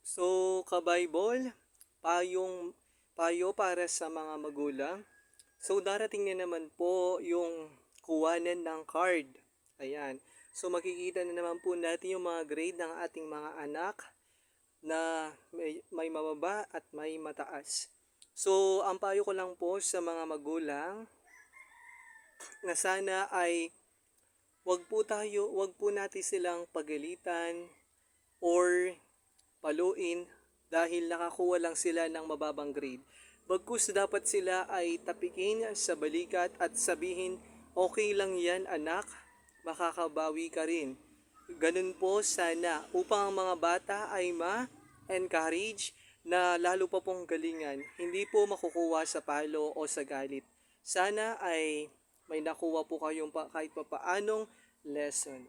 So, ka-Bible, payo para sa mga magulang. So, darating na naman po yung kuwanan ng card. Ayan. So, makikita na naman po natin yung mga grade ng ating mga anak na may mababa at may mataas. So, ang payo ko lang po sa mga magulang na sana ay wag po natin silang pagalitan or paluin dahil nakakuha lang sila ng mababang grade. Bagkus dapat sila ay tapikin sa balikat at sabihin, okay lang yan anak, makakabawi ka rin. Ganun po sana upang ang mga bata ay ma-encourage na lalo pa pong galingan, hindi po makukuha sa palo o sa galit. Sana ay may nakuha po kayong kahit papaanong lesson.